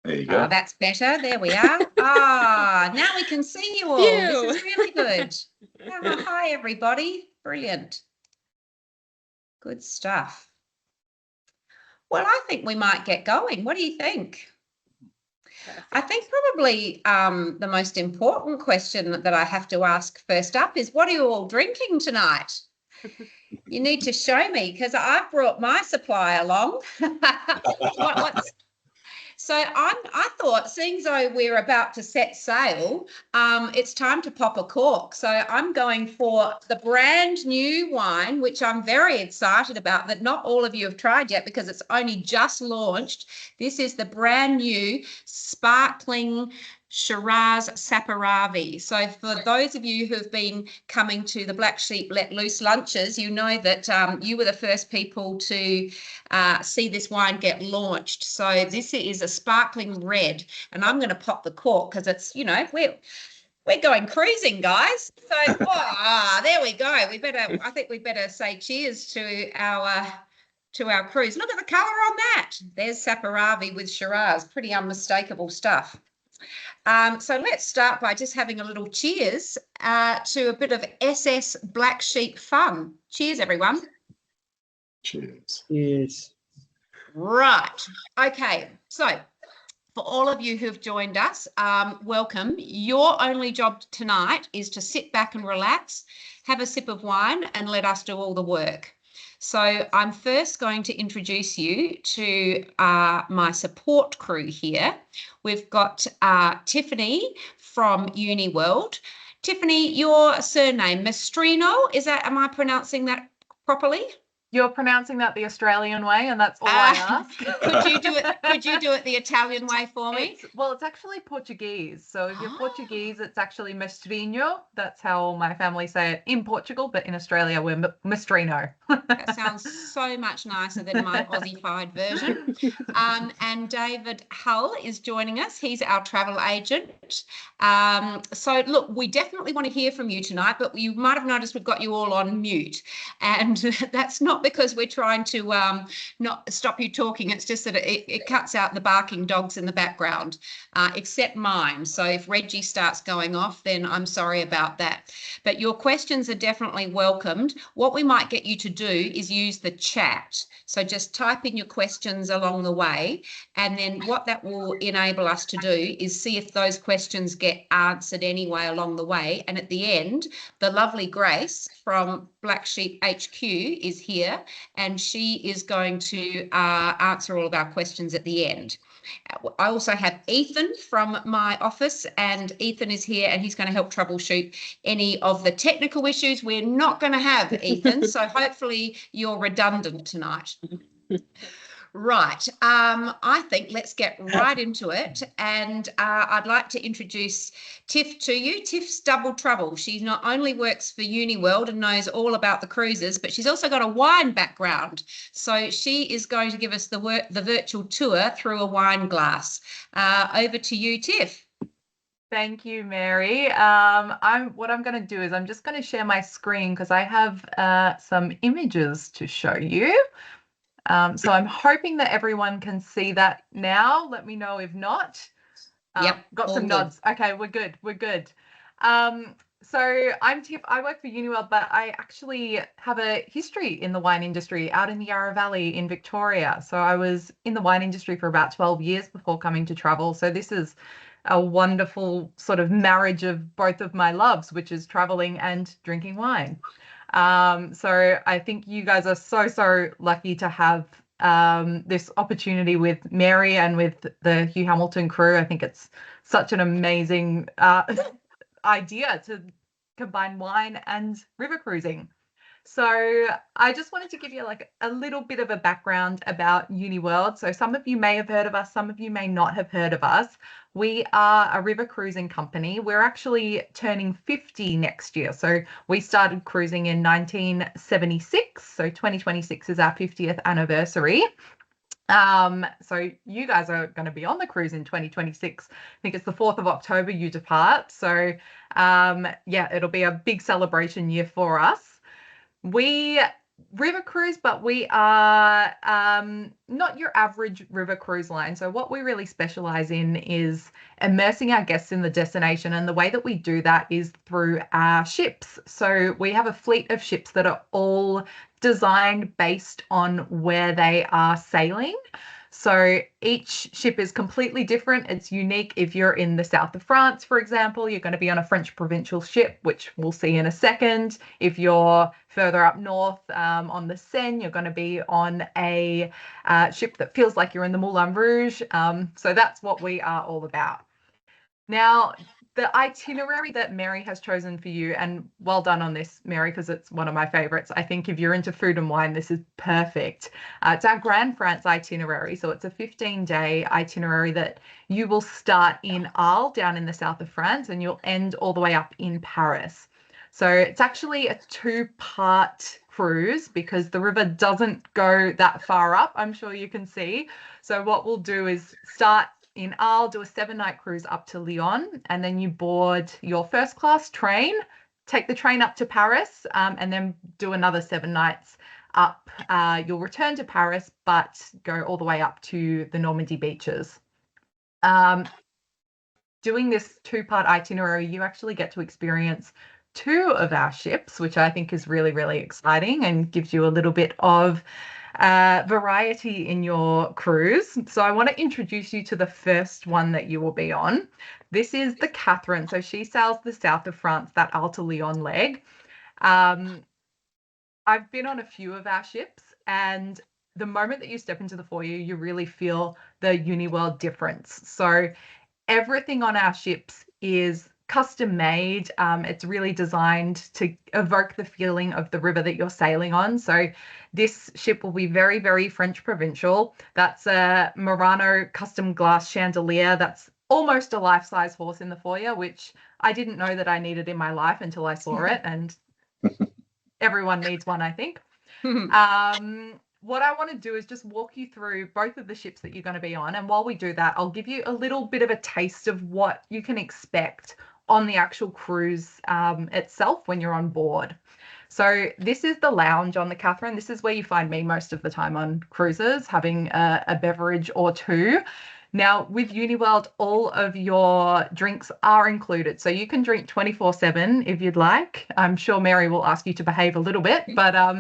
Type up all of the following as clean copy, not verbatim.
There you go. Oh, that's better. There we are. Now we can see you all. This is really good. Hi, everybody. Brilliant. Good stuff. Well, I think we might get going. What do you think? I think probably the most important question that I have to ask first up is, what are you all drinking tonight? You need to show me, because I've brought my supply along. So I thought, seeing though we're about to set sail, it's time to pop a cork. So I'm going for the brand new wine, which I'm very excited about, that not all of you have tried yet because it's only just launched. This is the brand new sparkling Shiraz Saperavi. So for those of you who've been coming to the Black Sheep Let Loose lunches, you know that you were the first people to see this wine get launched. So this is a sparkling red, and I'm going to pop the cork because it's, you know, we're going cruising, guys. So there we go. I think we better say cheers to our cruise. Look at the colour on that. There's Saperavi with Shiraz. Pretty unmistakable stuff. So let's start by just having a little cheers to a bit of SS Black Sheep fun. Cheers, everyone. Cheers. Yes. Right. Okay. So for all of you who've joined us, welcome. Your only job tonight is to sit back and relax, have a sip of wine, and let us do all the work. So I'm first going to introduce you to my support crew here. We've got Tiffany from Uniworld. Tiffany, your surname, Mestrinho, am I pronouncing that properly? You're pronouncing that the Australian way, and that's all I ask. Could you do it the Italian way for me? It's actually Portuguese. So if you're Portuguese, it's actually Mestrinho. That's how my family say it in Portugal, but in Australia, we're Mestrinho. That sounds so much nicer than my Aussie-fied version. And David Hull is joining us. He's our travel agent. So look, we definitely want to hear from you tonight, but you might have noticed we've got you all on mute, and that's not because we're trying to not stop you talking. It's just that it cuts out the barking dogs in the background, except mine. So if Reggie starts going off, then I'm sorry about that. But your questions are definitely welcomed. What we might get you to do is use the chat. So just type in your questions along the way, and then what that will enable us to do is see if those questions get answered anyway along the way. And at the end, the lovely Grace from Black Sheep HQ is here, and she is going to answer all of our questions at the end. I also have Ethan from my office, and Ethan is here, and he's going to help troubleshoot any of the technical issues we're not going to have, Ethan. So hopefully you're redundant tonight. Right. I think let's get right into it. And I'd like to introduce Tiff to you. Tiff's double trouble. She not only works for Uniworld and knows all about the cruises, but she's also got a wine background. So she is going to give us the virtual tour through a wine glass. Over to you, Tiff. Thank you, Mary. What I'm going to do is I'm just going to share my screen because I have some images to show you. So I'm hoping that everyone can see that now. Let me know if not. Yep. Got some nods. Okay, we're good. We're good. So I'm Tiff. I work for Uniworld, but I actually have a history in the wine industry out in the Yarra Valley in Victoria. So I was in the wine industry for about 12 years before coming to travel. So this is a wonderful sort of marriage of both of my loves, which is traveling and drinking wine. So I think you guys are so lucky to have this opportunity with Mary and with the Hugh Hamilton crew. I think it's such an amazing idea to combine wine and river cruising. So I just wanted to give you like a little bit of a background about Uniworld. So some of you may have heard of us, some of you may not have heard of us. We are a river cruising company. We're actually turning 50 next year. So we started cruising in 1976. So 2026 is our 50th anniversary. So you guys are going to be on the cruise in 2026. I think it's the 4th of October you depart. So yeah, it'll be a big celebration year for us. We river cruise, but we are not your average river cruise line. So what we really specialize in is immersing our guests in the destination. And the way that we do that is through our ships. So we have a fleet of ships that are all designed based on where they are sailing. So each ship is completely different. It's unique. If you're in the south of France, for example, you're going to be on a French provincial ship, which we'll see in a second. If you're further up north on the Seine, you're going to be on a ship that feels like you're in the Moulin Rouge. So that's what we are all about. Now, the itinerary that Mary has chosen for you, and well done on this, Mary, because it's one of my favorites. I think if you're into food and wine, this is perfect. It's our Grand France itinerary. So it's a 15-day itinerary that you will start in Arles, down in the south of France, and you'll end all the way up in Paris. So it's actually a two-part cruise because the river doesn't go that far up, I'm sure you can see. So what we'll do is start in Arles, do a 7-night cruise up to Lyon, and then you board your first class train, take the train up to Paris, and then do another 7 nights up. You'll return to Paris, but go all the way up to the Normandy beaches. Doing this 2-part itinerary, you actually get to experience 2 of our ships, which I think is really, really exciting and gives you a little bit of variety in your cruise. So I want to introduce you to the first one that you will be on. This is the Catherine. So she sails the south of France, that Arles to Lyon leg. I've been on a few of our ships, and the moment that you step into the foyer, you really feel the Uniworld difference. So everything on our ships is custom made. It's really designed to evoke the feeling of the river that you're sailing on. So this ship will be very, very French provincial. That's a Murano custom glass chandelier. That's almost a life-size horse in the foyer, which I didn't know that I needed in my life until I saw it. And everyone needs one, I think. What I want to do is just walk you through both of the ships that you're going to be on. And while we do that, I'll give you a little bit of a taste of what you can expect on the actual cruise itself when you're on board. So this is the lounge on the Catherine. This is where you find me most of the time on cruises, having a beverage or two. Now, with Uniworld, all of your drinks are included. So you can drink 24/7 if you'd like. I'm sure Mary will ask you to behave a little bit, but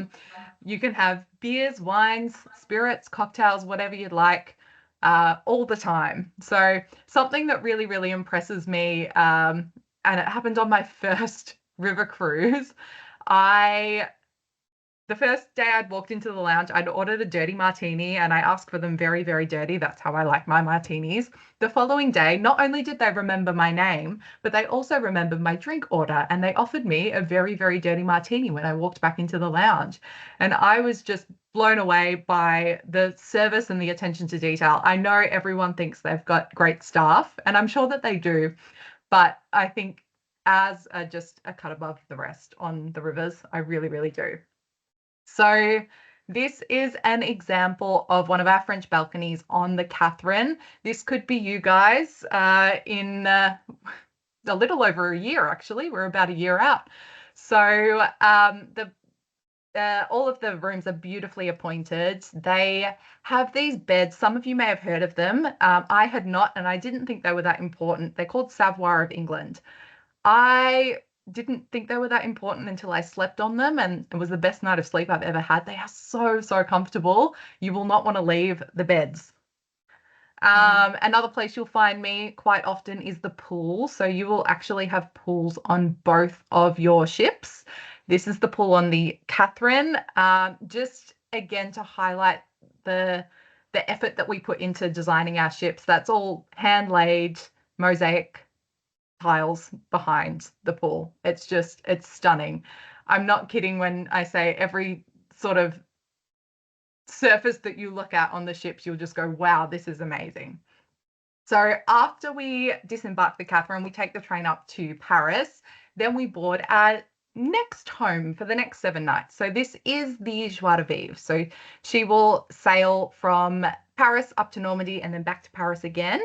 you can have beers, wines, spirits, cocktails, whatever you'd like, all the time. So something that really, really impresses me, and it happened on my first river cruise. The first day I'd walked into the lounge, I'd ordered a dirty martini, and I asked for them very, very dirty. That's how I like my martinis. The following day, not only did they remember my name, but they also remembered my drink order, and they offered me a very, very dirty martini when I walked back into the lounge. And I was just blown away by the service and the attention to detail. I know everyone thinks they've got great staff, and I'm sure that they do, but I think as just a cut above the rest on the rivers, I really, really do. So this is an example of one of our French balconies on the Catherine. This could be you guys in a little over a year, actually. We're about a year out. So all of the rooms are beautifully appointed. They have these beds. Some of you may have heard of them. I had not, and I didn't think they were that important. They're called Savoir of England. I didn't think they were that important until I slept on them, and it was the best night of sleep I've ever had. They are so, so comfortable. You will not want to leave the beds. Another place you'll find me quite often is the pool. So you will actually have pools on both of your ships. This is the pool on the Catherine. Just again to highlight the effort that we put into designing our ships. That's all hand-laid mosaic tiles behind the pool. It's stunning. I'm not kidding when I say every sort of surface that you look at on the ships, you'll just go, wow, this is amazing. So after we disembark the Catherine, we take the train up to Paris. Then we board our next home for the next 7 nights. So this is the Joie de Vivre. So she will sail from Paris up to Normandy and then back to Paris again.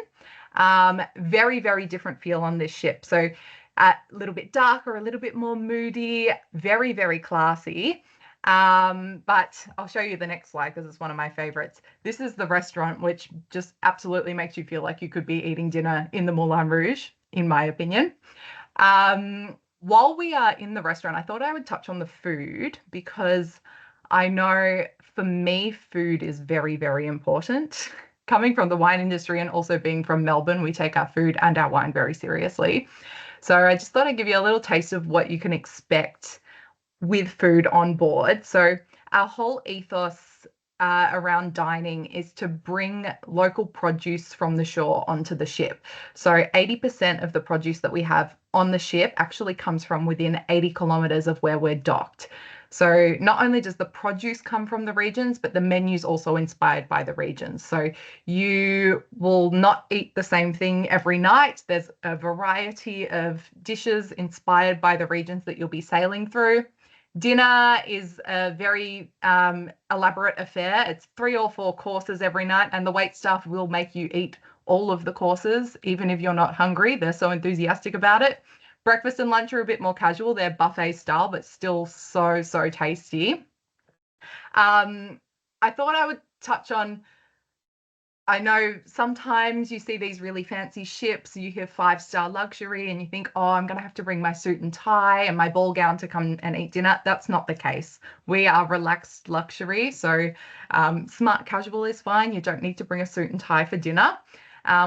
Very, very different feel on this ship. So a little bit darker, a little bit more moody, very, very classy. But I'll show you the next slide because it's one of my favorites. This is the restaurant, which just absolutely makes you feel like you could be eating dinner in the Moulin Rouge, in my opinion. While we are in the restaurant, I thought I would touch on the food because I know for me, food is very, very important. Coming from the wine industry and also being from Melbourne, we take our food and our wine very seriously. So I just thought I'd give you a little taste of what you can expect with food on board. So our whole ethos around dining is to bring local produce from the shore onto the ship. So 80% of the produce that we have on the ship actually comes from within 80 kilometers of where we're docked. So not only does the produce come from the regions, but the menu's also inspired by the regions. So you will not eat the same thing every night. There's a variety of dishes inspired by the regions that you'll be sailing through. Dinner is a very elaborate affair. It's 3 or 4 courses every night, and the wait staff will make you eat all of the courses, even if you're not hungry. They're so enthusiastic about it. Breakfast and lunch are a bit more casual. They're buffet style, but still so, so tasty. I thought I would touch on, I know sometimes you see these really fancy ships, you hear 5-star luxury and you think, oh, I'm going to have to bring my suit and tie and my ball gown to come and eat dinner. That's not the case. We are relaxed luxury. So smart casual is fine. You don't need to bring a suit and tie for dinner.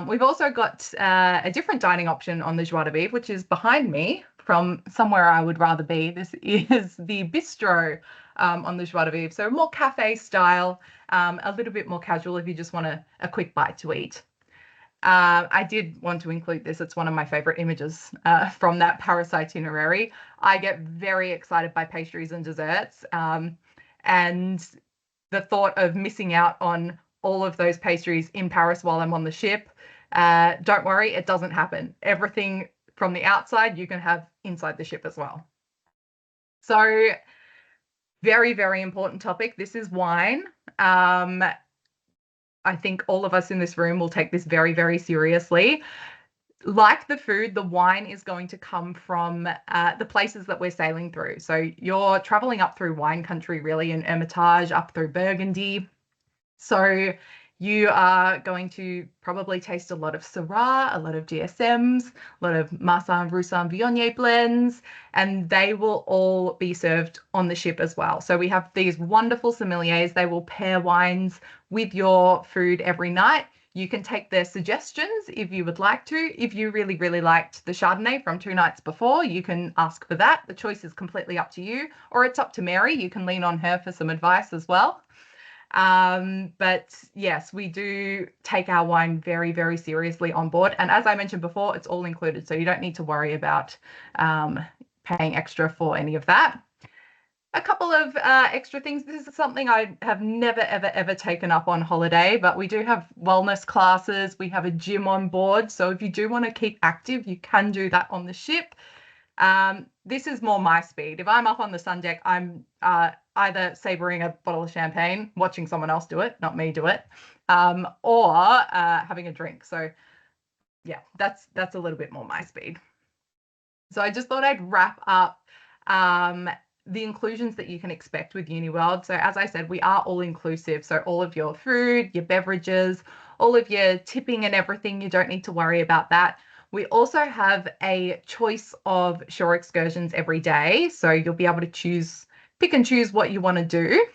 We've also got a different dining option on the Joie de Vivre, which is behind me from somewhere I would rather be. This is the bistro on the Joie de Vivre. So more cafe style, a little bit more casual if you just want a quick bite to eat. I did want to include this. It's one of my favorite images from that Paris itinerary. I get very excited by pastries and desserts. And the thought of missing out on all of those pastries in Paris while I'm on the ship, don't worry, it doesn't happen. Everything from the outside you can have inside the ship as well. So very, very important topic. This is wine. I think all of us in this room will take this very, very seriously. Like the food, the wine is going to come from the places that we're sailing through. So you're traveling up through wine country, really, in Hermitage, up through Burgundy. So you are going to probably taste a lot of Syrah, a lot of GSMs, a lot of Marsanne, Roussanne, Viognier blends, and they will all be served on the ship as well. So we have these wonderful sommeliers. They will pair wines with your food every night. You can take their suggestions if you would like to. If you really, really liked the Chardonnay from 2 nights before, you can ask for that. The choice is completely up to you, or it's up to Mary. You can lean on her for some advice as well. But yes, we do take our wine very, very seriously on board. And as I mentioned before, it's all included. So you don't need to worry about paying extra for any of that. A couple of extra things. This is something I have never, ever, ever taken up on holiday, but we do have wellness classes. We have a gym on board. So if you do want to keep active, you can do that on the ship. This is more my speed. If I'm up on the sun deck, I'm either savoring a bottle of champagne, watching someone else do it, not me do it, or having a drink. So yeah, that's a little bit more my speed. So I just thought I'd wrap up the inclusions that you can expect with Uniworld. So as I said, we are all inclusive. So all of your food, your beverages, all of your tipping and everything, you don't need to worry about that. We also have a choice of shore excursions every day. So you'll be able to pick and choose what you want to do.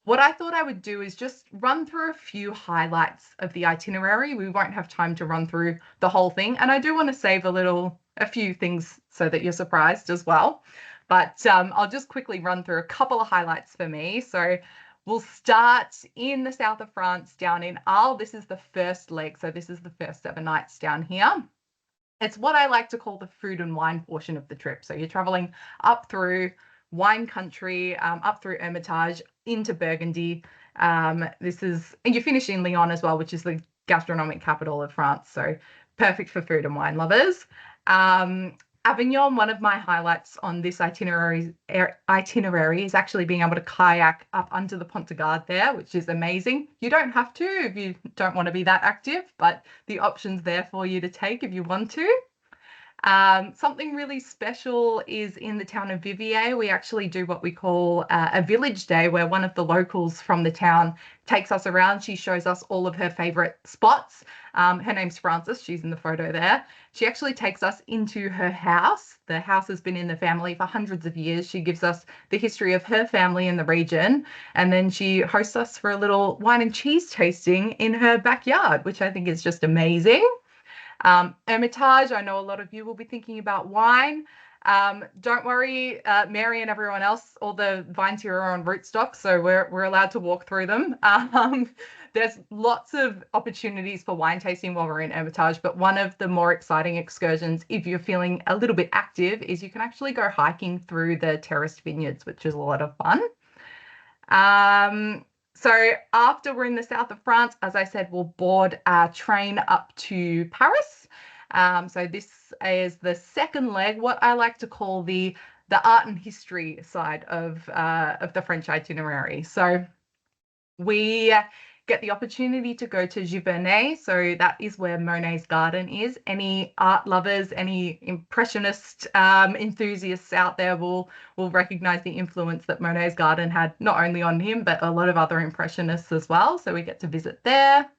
What I thought I would do is just run through a few highlights of the itinerary. We won't have time to run through the whole thing. And I do want to save a few things so that you're surprised as well. But I'll just quickly run through a couple of highlights for me. So we'll start in the south of France, down in Arles. This is the first leg. So this is the first 7 nights down here. It's what I like to call the food and wine portion of the trip. So you're traveling up through wine country, up through Hermitage, into Burgundy. And you finish in Lyon as well, which is the gastronomic capital of France. So perfect for food and wine lovers. Avignon, one of my highlights on this itinerary is actually being able to kayak up under the Pont de Garde there, which is amazing. You don't have to if you don't want to be that active, but the option's there for you to take if you want to. Something really special is in the town of Vivier. We actually do what we call a village day, where one of the locals from the town takes us around. She shows us all of her favorite spots. Her name's Frances. She's in the photo there. She actually takes us into her house. The house has been in the family for hundreds of years. She gives us the history of her family in the region, and then she hosts us for a little wine and cheese tasting in her backyard, which I think is just amazing. Hermitage, I know a lot of you will be thinking about wine. Don't worry, Mary and everyone else, all the vines here are on rootstock, so we're allowed to walk through them. There's lots of opportunities for wine tasting while we're in Hermitage, but one of the more exciting excursions, if you're feeling a little bit active, is you can actually go hiking through the terraced vineyards, which is a lot of fun. So after we're in the south of France, as I said, we'll board a train up to Paris. So this is the second leg, what I like to call the art and history side of the French itinerary. So we get the opportunity to go to Giverny. So that is where Monet's garden is. Any art lovers, any impressionist enthusiasts out there will recognize the influence that Monet's garden had, not only on him, but a lot of other impressionists as well. So we get to visit there.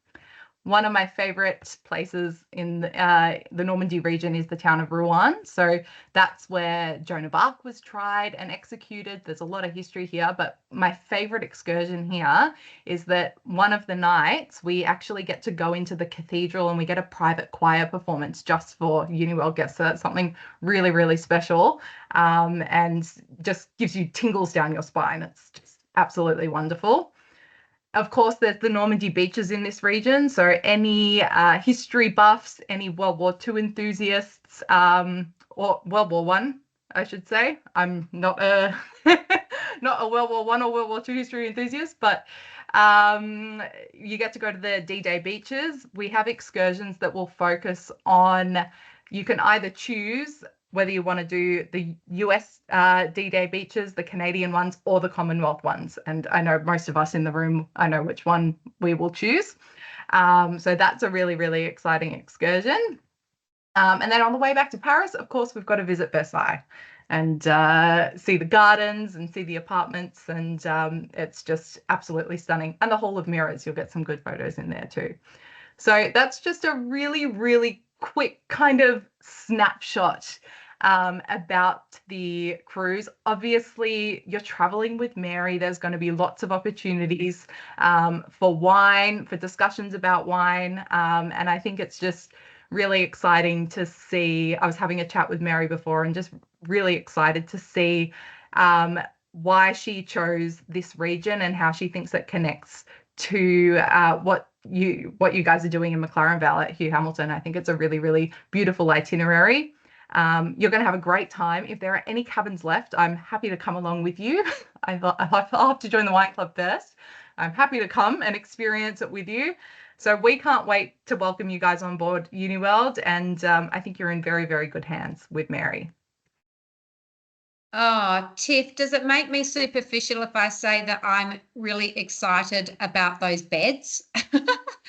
One of my favorite places in the Normandy region is the town of Rouen. So that's where Joan of Arc was tried and executed. There's a lot of history here, but my favorite excursion here is that one of the nights we actually get to go into the cathedral and we get a private choir performance just for Uniworld guests. So that's something really, really special, and just gives you tingles down your spine. It's just absolutely wonderful. Of course, there's the Normandy beaches in this region. So any history buffs, any World War II enthusiasts, or World War I, I should say. I'm not a not a World War I or World War II history enthusiast, but you get to go to the D-Day beaches. We have excursions that will focus on, you can either choose whether you want to do the US D-Day beaches, the Canadian ones, or the Commonwealth ones. And I know most of us in the room, I know which one we will choose. So that's a really, really exciting excursion. And then on the way back to Paris, of course, we've got to visit Versailles and see the gardens and see the apartments. And it's just absolutely stunning. And the Hall of Mirrors, you'll get some good photos in there too. So that's just a really, really quick kind of snapshot about the cruise. Obviously, you're traveling with Mary. There's going to be lots of opportunities for wine, for discussions about wine. And I think it's just really exciting to see. I was having a chat with Mary before and just really excited to see why she chose this region and how she thinks it connects to what you guys are doing in McLaren Vale at Hugh Hamilton. I think it's a really, really beautiful itinerary. You're going to have a great time. If there are any cabins left, I'm happy to come along with you. I'll have to join the wine club first. I'm happy to come and experience it with you. So we can't wait to welcome you guys on board Uniworld, and I think you're in very, very good hands with Mary. Oh, Tiff, does it make me superficial if I say that I'm really excited about those beds?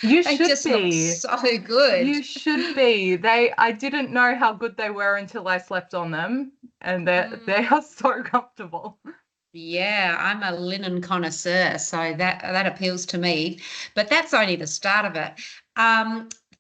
You They should just be. look so good. You should be. I didn't know how good they were until I slept on them, and they are so comfortable. Yeah, I'm a linen connoisseur, so that appeals to me. But that's only the start of it.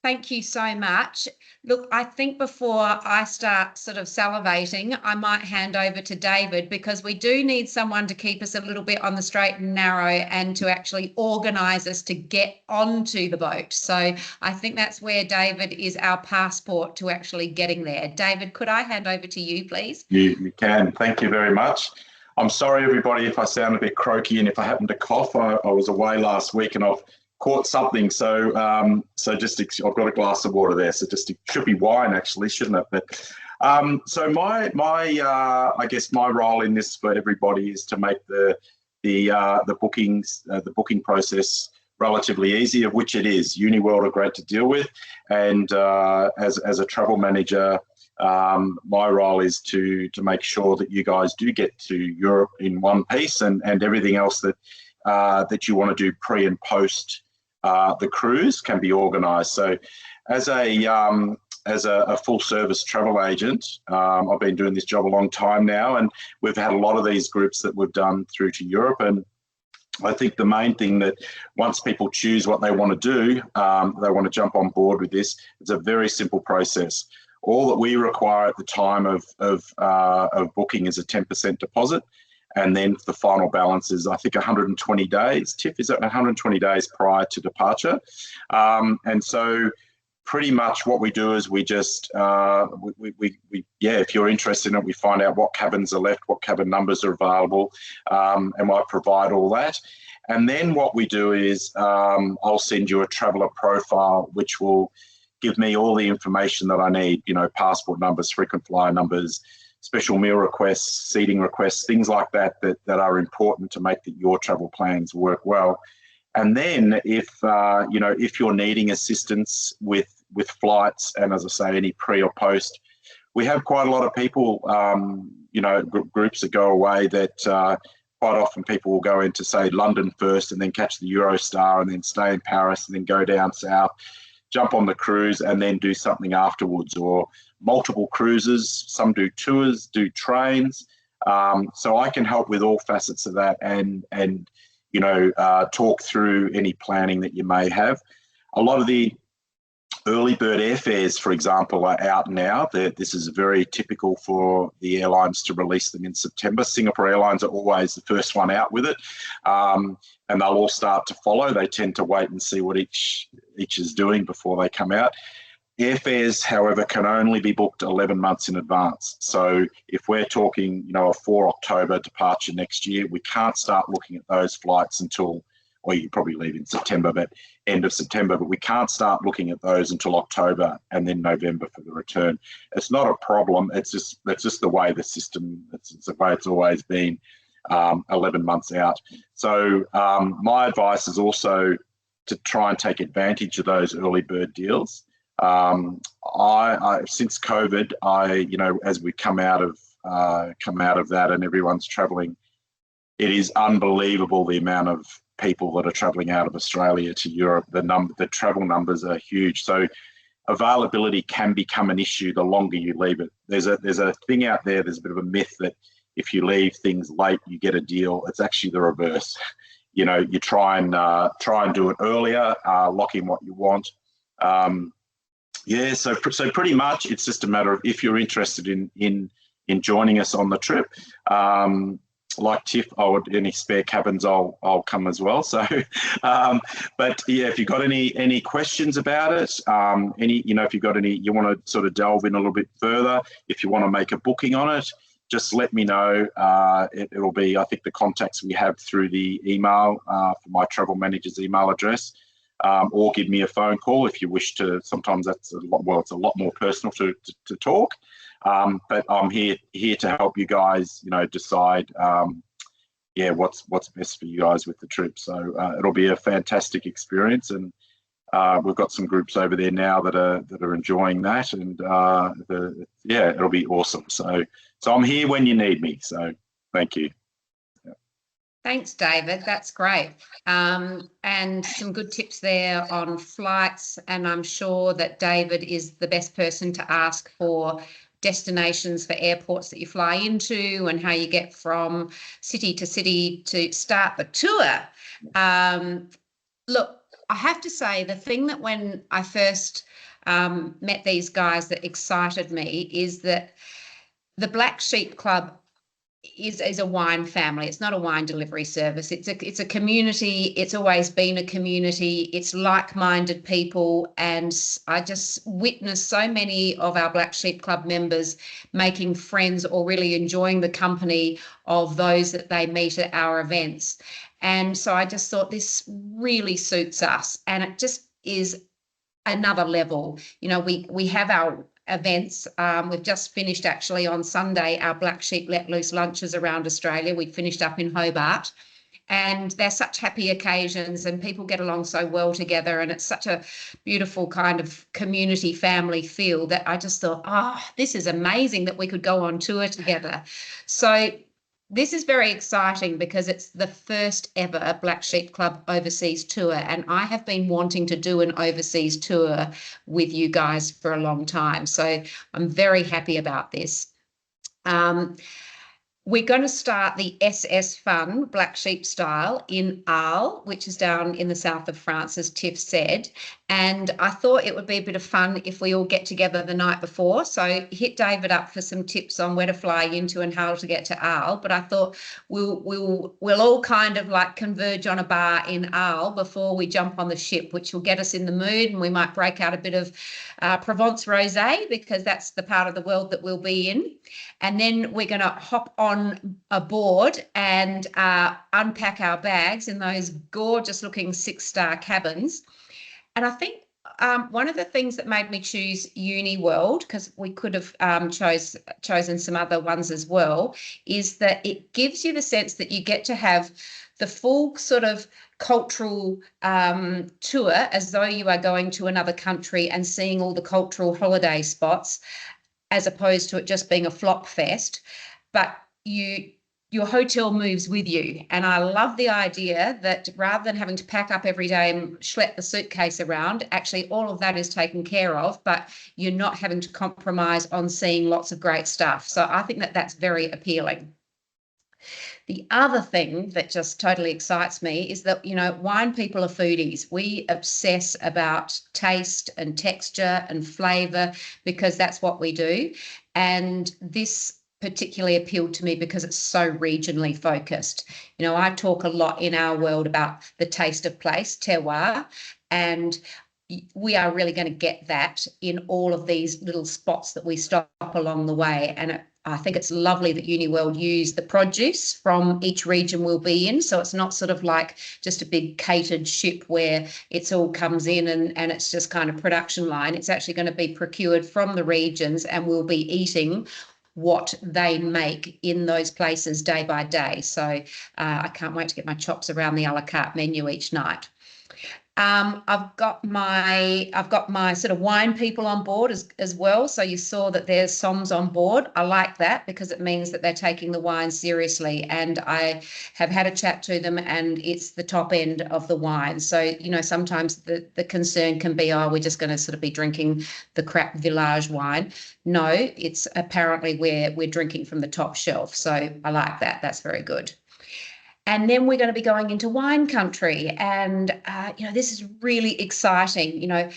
Thank you so much. Look, I think before I start sort of salivating, I might hand over to David, because we do need someone to keep us a little bit on the straight and narrow and to actually organise us to get onto the boat. So I think that's where David is our passport to actually getting there. David, could I hand over to you, please? You can. Thank you very much. I'm sorry, everybody, if I sound a bit croaky and if I happen to cough. I was away last week and I've caught something. So just I've got a glass of water there. So just it should be wine, actually, shouldn't it? But so my I guess my role in this for everybody is to make the bookings, the booking process relatively easy, of which it is. Uniworld are great to deal with, and as a travel manager, my role is to make sure that you guys do get to Europe in one piece, and everything else that that you want to do pre and post the cruise can be organised. So as a as a full service travel agent. I've been doing this job a long time now, and we've had a lot of these groups that we've done through to Europe. And I think the main thing that once people choose what they want to do, they want to jump on board with this. It's a very simple process. All that we require at the time of booking is a 10% deposit. And then the final balance is, I think, 120 days. Tiff, is it 120 days prior to departure? And so pretty much what we do is we just, if you're interested in it, we find out what cabins are left, what cabin numbers are available, and I provide all that. And then what we do is I'll send you a traveller profile, which will give me all the information that I need, you know, passport numbers, frequent flyer numbers, special meal requests, seating requests, things like that are important to make your travel plans work well. And then if you're needing assistance with flights, and as I say, any pre or post, we have quite a lot of people, groups that go away that quite often people will go into, say, London first and then catch the Eurostar and then stay in Paris and then go down south, jump on the cruise and then do something afterwards, or multiple cruises. Some do tours, do trains. So I can help with all facets of that and talk through any planning that you may have. A lot of the early bird airfares, for example, are out now. This is very typical for the airlines to release them in September. Singapore Airlines are always the first one out with it, and they'll all start to follow. They tend to wait and see what each is doing before they come out. Airfares, however, can only be booked 11 months in advance. So if we're talking, a 4 October departure next year, we can't start looking at those flights until, or you probably leave in September, but end of September, but we can't start looking at those until October and then November for the return. It's not a problem. That's just the way the system, it's the way it's always been, 11 months out. So my advice is also to try and take advantage of those early bird deals. Since COVID, as we come out of that and everyone's traveling, it is unbelievable the amount of people that are traveling out of Australia to Europe. The travel numbers are huge. So availability can become an issue the longer you leave it. There's a thing out there, there's a bit of a myth that if you leave things late, you get a deal. It's actually the reverse. You try and do it earlier, lock in what you want. So pretty much it's just a matter of if you're interested in joining us on the trip. Like Tiff, any spare cabins, I'll come as well. So, but yeah, if you've got any questions about it, if you've got any, you want to sort of delve in a little bit further, if you want to make a booking on it, just let me know. It'll be, I think, the contacts we have through the email for my travel manager's email address. Or give me a phone call if you wish to. Sometimes that's it's a lot more personal to talk. But I'm here to help you guys, decide, what's best for you guys with the trip. So it'll be a fantastic experience, and we've got some groups over there now that are enjoying that, and it'll be awesome. So I'm here when you need me. So thank you. Thanks, David. That's great. And some good tips there on flights. And I'm sure that David is the best person to ask for destinations for airports that you fly into and how you get from city to city to start the tour. Look, I have to say, the thing that when I first met these guys that excited me is that the Black Sheep Club is a wine family. It's not a wine delivery service. It's a community. It's always been a community. It's like-minded people, and I just witnessed so many of our Black Sheep Club members making friends or really enjoying the company of those that they meet at our events. And so I just thought this really suits us, and it just is another level. We have our events. We've just finished actually on Sunday our Black Sheep Let Loose lunches around Australia. We finished up in Hobart, and they're such happy occasions and people get along so well together, and it's such a beautiful kind of community family feel that I just thought, this is amazing that we could go on tour together. So This is very exciting because it's the first ever Black Sheep Club overseas tour, and I have been wanting to do an overseas tour with you guys for a long time. So I'm very happy about this. We're going to start the SS Fun Black Sheep style in Arles, which is down in the south of France, as Tiff said. And I thought it would be a bit of fun if we all get together the night before. So hit David up for some tips on where to fly into and how to get to Arles. But I thought we'll all kind of like converge on a bar in Arles before we jump on the ship, which will get us in the mood, and we might break out a bit of Provence rosé, because that's the part of the world that we'll be in. And then we're going to hop on aboard and unpack our bags in those gorgeous looking 6-star cabins. And I think one of the things that made me choose Uniworld, because we could have chosen some other ones as well, is that it gives you the sense that you get to have the full sort of cultural tour, as though you are going to another country and seeing all the cultural holiday spots, as opposed to it just being a flop fest. But your hotel moves with you. And I love the idea that rather than having to pack up every day and schlep the suitcase around, actually all of that is taken care of, but you're not having to compromise on seeing lots of great stuff. So I think that that's very appealing. The other thing that just totally excites me is that, you know, wine people are foodies. We obsess about taste and texture and flavour, because that's what we do. And this particularly appealed to me because it's so regionally focused. You know, I talk a lot in our world about the taste of place, terroir, and we are really going to get that in all of these little spots that we stop along the way. And I think it's lovely that Uniworld use the produce from each region we'll be in. So it's not sort of like just a big catered ship where it's all comes in and it's just kind of production line. It's actually going to be procured from the regions, and we'll be eating what they make in those places day by day. So I can't wait to get my chops around the a la carte menu each night. I've got my sort of wine people on board as well. So you saw that there's Soms on board. I like that because it means that they're taking the wine seriously. And I have had a chat to them, and it's the top end of the wine. So, you know, sometimes the concern can be, oh, we're just going to sort of be drinking the crap village wine. No, it's apparently we're drinking from the top shelf. So I like that. That's very good. And then we're going to be going into wine country. And, you know, this is really exciting. You know,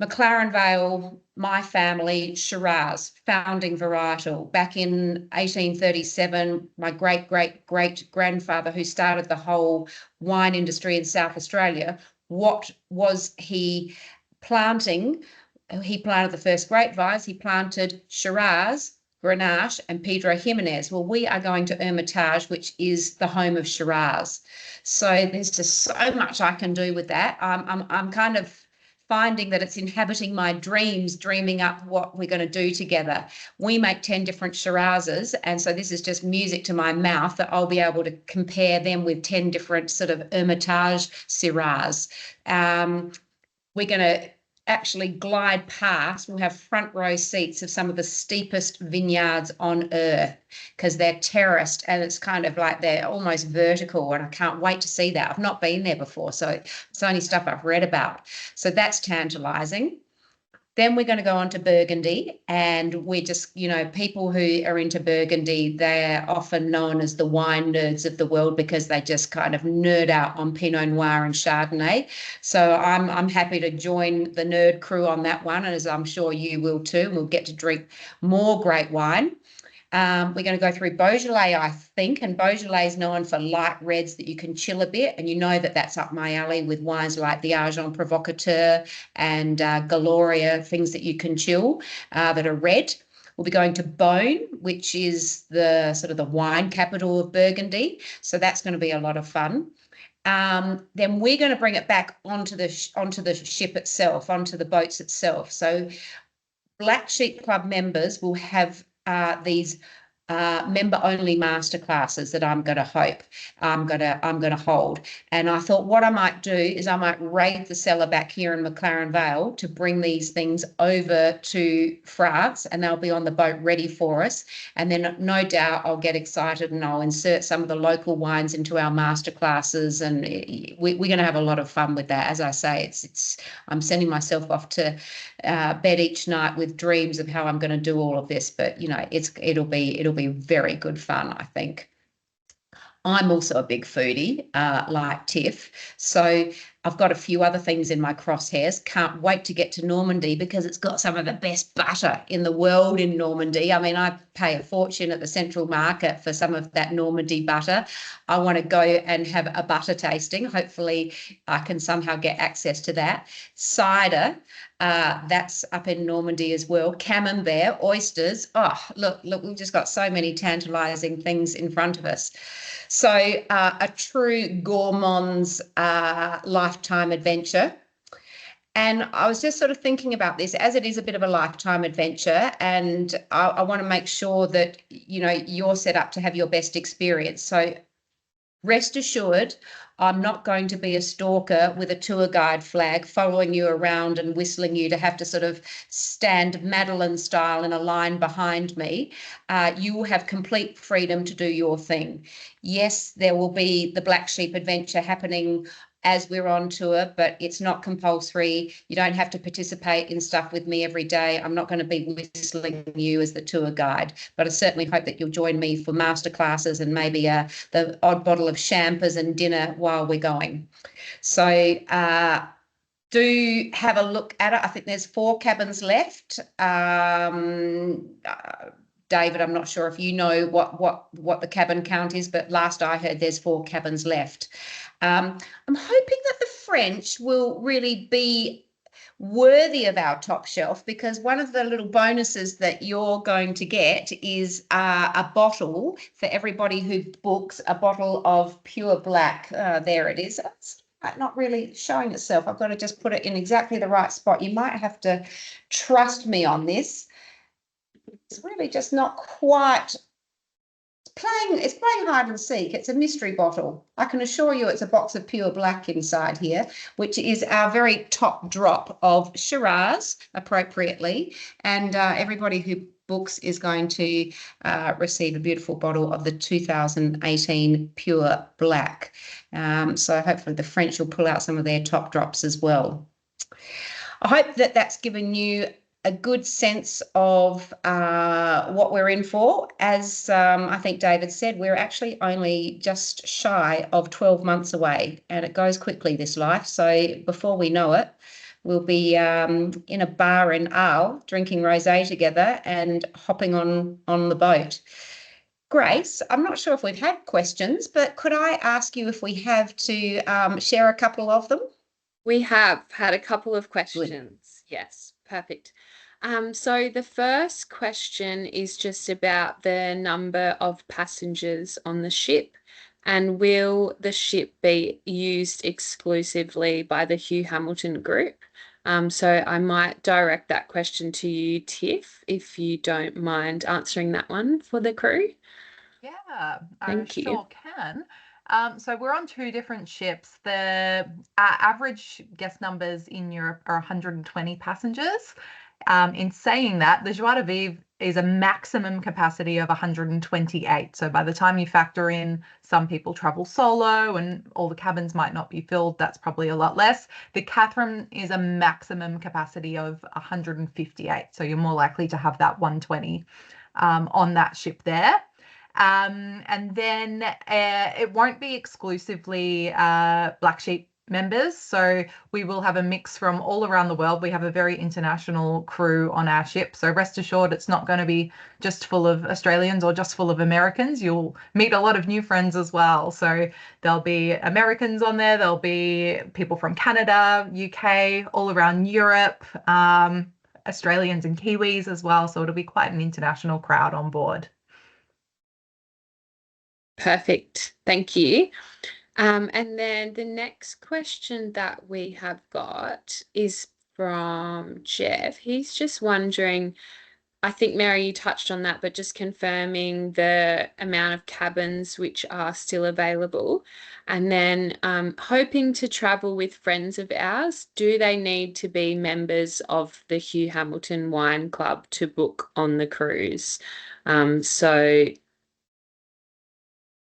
McLaren Vale, my family, Shiraz, founding varietal. Back in 1837, my great-great-great-grandfather, who started the whole wine industry in South Australia, what was he planting? He planted the first grape vines. He planted Shiraz, Grenache, and Pedro Jimenez. Well, we are going to Hermitage, which is the home of Shiraz. So there's just so much I can do with that. I'm kind of finding that it's inhabiting my dreams, dreaming up what we're going to do together. We make 10 different Shirazes, and so this is just music to my mouth that I'll be able to compare them with 10 different sort of Hermitage Shiraz. We're going to actually glide past. We'll have front row seats of some of the steepest vineyards on earth, because they're terraced and it's kind of like they're almost vertical, and I can't wait to see that. I've not been there before, so it's only stuff I've read about. So that's tantalizing. Then we're going to go on to Burgundy, and we're just, you know, people who are into Burgundy, they're often known as the wine nerds of the world because they just kind of nerd out on Pinot Noir and Chardonnay. So I'm happy to join the nerd crew on that one, and as I'm sure you will too. We'll get to drink more great wine. We're going to go through Beaujolais, I think, and Beaujolais is known for light reds that you can chill a bit, and you know that that's up my alley with wines like the Argent Provocateur and Galoria, things that you can chill that are red. We'll be going to Beaune, which is the sort of the wine capital of Burgundy, so that's going to be a lot of fun. Then we're going to bring it back onto the ship itself, onto the boats itself. So Black Sheep Club members will have these member-only masterclasses that I'm going to hold. And I thought what I might do is I might raid the cellar back here in McLaren Vale to bring these things over to France, and they'll be on the boat ready for us. And then no doubt I'll get excited and I'll insert some of the local wines into our masterclasses, and we're going to have a lot of fun with that. As I say, I'm sending myself off to bed each night with dreams of how I'm going to do all of this, but you know, it'll be very good fun, I think. I'm also a big foodie, like Tiff. So I've got a few other things in my crosshairs. Can't wait to get to Normandy because it's got some of the best butter in the world in Normandy. I mean, I pay a fortune at the Central Market for some of that Normandy butter. I want to go and have a butter tasting. Hopefully I can somehow get access to that. Cider, that's up in Normandy as well. Camembert, oysters. Oh, look, we've just got so many tantalising things in front of us. So a true gourmand's lifetime adventure. And I was just sort of thinking about this, as it is a bit of a lifetime adventure, and I want to make sure that, you know, you're set up to have your best experience. So rest assured, I'm not going to be a stalker with a tour guide flag following you around and whistling you to have to sort of stand Madeline style in a line behind me. You will have complete freedom to do your thing. Yes, there will be the Black Sheep adventure happening as we're on tour, but it's not compulsory. You don't have to participate in stuff with me every day. I'm not going to be whistling you as the tour guide, but I certainly hope that you'll join me for masterclasses and maybe the odd bottle of champers and dinner while we're going. So do have a look at it. I think there's 4 cabins left. David, I'm not sure if you know what the cabin count is, but last I heard there's 4 cabins left. I'm hoping that the French will really be worthy of our top shelf, because one of the little bonuses that you're going to get is a bottle for everybody who books, a bottle of pure black. There it is. It's not really showing itself. I've got to just put it in exactly the right spot. You might have to trust me on this. It's really just not quite it's playing hide and seek. It's a mystery bottle. I can assure you it's a box of pure black inside here, which is our very top drop of Shiraz, appropriately. And everybody who books is going to receive a beautiful bottle of the 2018 pure black. So hopefully the French will pull out some of their top drops as well. I hope that that's given you a good sense of what we're in for. As I think David said, we're actually only just shy of 12 months away, and it goes quickly, this life. So before we know it, we'll be in a bar in Arles drinking rosé together and hopping on the boat. Grace, I'm not sure if we've had questions, but could I ask you if we have to share a couple of them? We have had a couple of questions. Good. Yes, perfect. So the first question is just about the number of passengers on the ship, and will the ship be used exclusively by the Hugh Hamilton Group? So I might direct that question to you, Tiff, if you don't mind answering that one for the crew. Yeah, Thank you. Sure can. So we're on 2 different ships. The average guest numbers in Europe are 120 passengers. In saying that, the Joie de Vivre is a maximum capacity of 128. So by the time you factor in some people travel solo and all the cabins might not be filled, that's probably a lot less. The Catherine is a maximum capacity of 158. So you're more likely to have that 120 on that ship there. And then it won't be exclusively Black Sheep members. So we will have a mix from all around the world. We have a very international crew on our ship. So rest assured, it's not going to be just full of Australians or just full of Americans. You'll meet a lot of new friends as well. So there'll be Americans on there. There'll be people from Canada, UK, all around Europe, Australians and Kiwis as well. So it'll be quite an international crowd on board. Perfect. Thank you. And then the next question that we have got is from Jeff. He's just wondering, I think, Mary, you touched on that, but just confirming the amount of cabins which are still available. And then hoping to travel with friends of ours. Do they need to be members of the Hugh Hamilton Wine Club to book on the cruise? So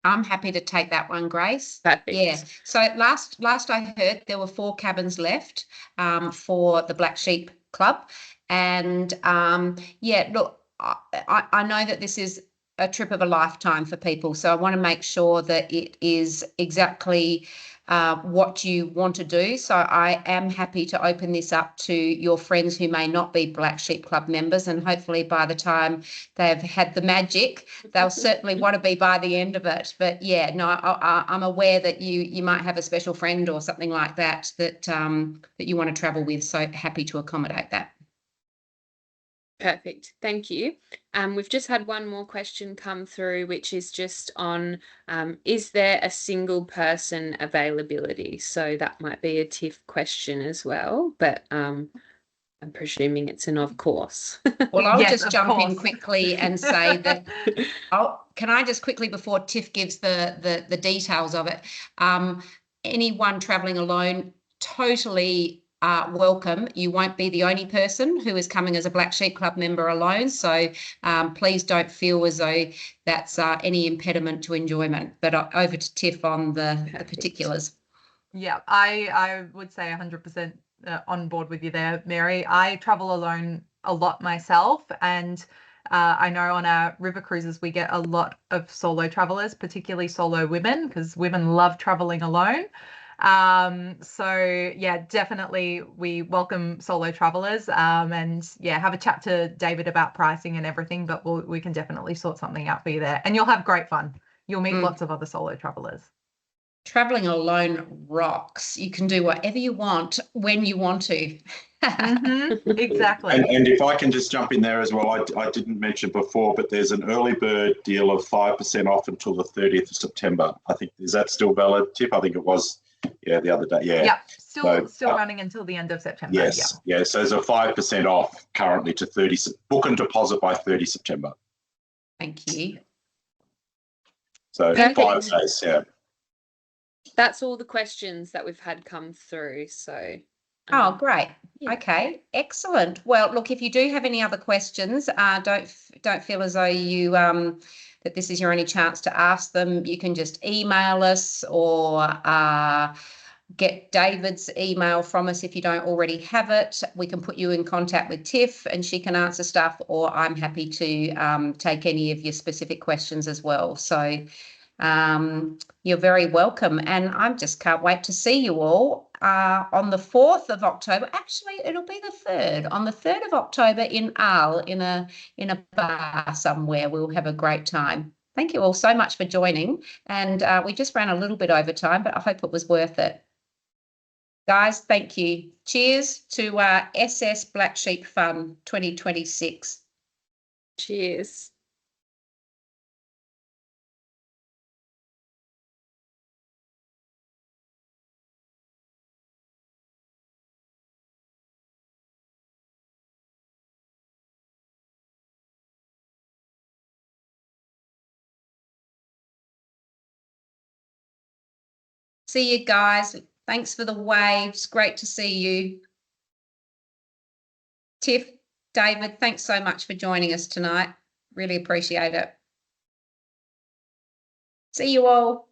I'm happy to take that one, Grace. perfect. Yeah. So last I heard, there were 4 cabins left for the Black Sheep Club, and yeah, look, I know that this is a trip of a lifetime for people, so I want to make sure that it is exactly what you want to do. So I am happy to open this up to your friends who may not be Black Sheep Club members, and hopefully by the time they've had the magic, they'll certainly want to be by the end of it. But yeah, no, I'm aware that you might have a special friend or something like that that you want to travel with, so happy to accommodate that. Perfect. Thank you. We've just had one more question come through, which is just on, is there a single person availability? So that might be a Tiff question as well, but I'm presuming it's an of course. Well, I'll Yes, just of jump in course. quickly and say that can I just quickly, before Tiff gives the details of it, anyone traveling alone, totally welcome. You won't be the only person who is coming as a Black Sheep Club member alone, so please don't feel as though that's any impediment to enjoyment. But over to Tiff on the particulars. Yeah, I would say 100% on board with you there, Mary. I travel alone a lot myself, and I know on our river cruises we get a lot of solo travelers, particularly solo women, because women love traveling alone. So yeah, definitely we welcome solo travelers, and yeah, have a chat to David about pricing and everything, but we can definitely sort something out for you there, and you'll have great fun. You'll meet lots of other solo travelers. Traveling alone rocks. You can do whatever you want when you want to. Exactly. And if I can just jump in there as well, I didn't mention before, but there's an early bird deal of 5% off until the 30th of September. I think, is that still valid, Tiff? I think it was, yeah, the other day. Yeah. Yeah, still running until the end of September. Yes. Yeah. So there's a 5% off currently to 30, book and deposit by 30 September. Thank you. So Perfect. 5 days, yeah. That's all the questions that we've had come through. So Oh, great. yeah. Okay, excellent. Well, look, if you do have any other questions, don't feel as though you that this is your only chance to ask them. You can just email us or get David's email from us if you don't already have it. We can put you in contact with Tiff and she can answer stuff, or I'm happy to take any of your specific questions as well. So you're very welcome, and I just can't wait to see you all on the 4th of October. Actually, it'll be the 3rd. On the 3rd of October in Arles, in a bar somewhere. We'll have a great time. Thank you all so much for joining, and we just ran a little bit over time, but I hope it was worth it. Guys, thank you. Cheers to SS Black Sheep Fun 2026. Cheers. See you guys. Thanks for the waves. Great to see you. Tiff, David, thanks so much for joining us tonight. Really appreciate it. See you all.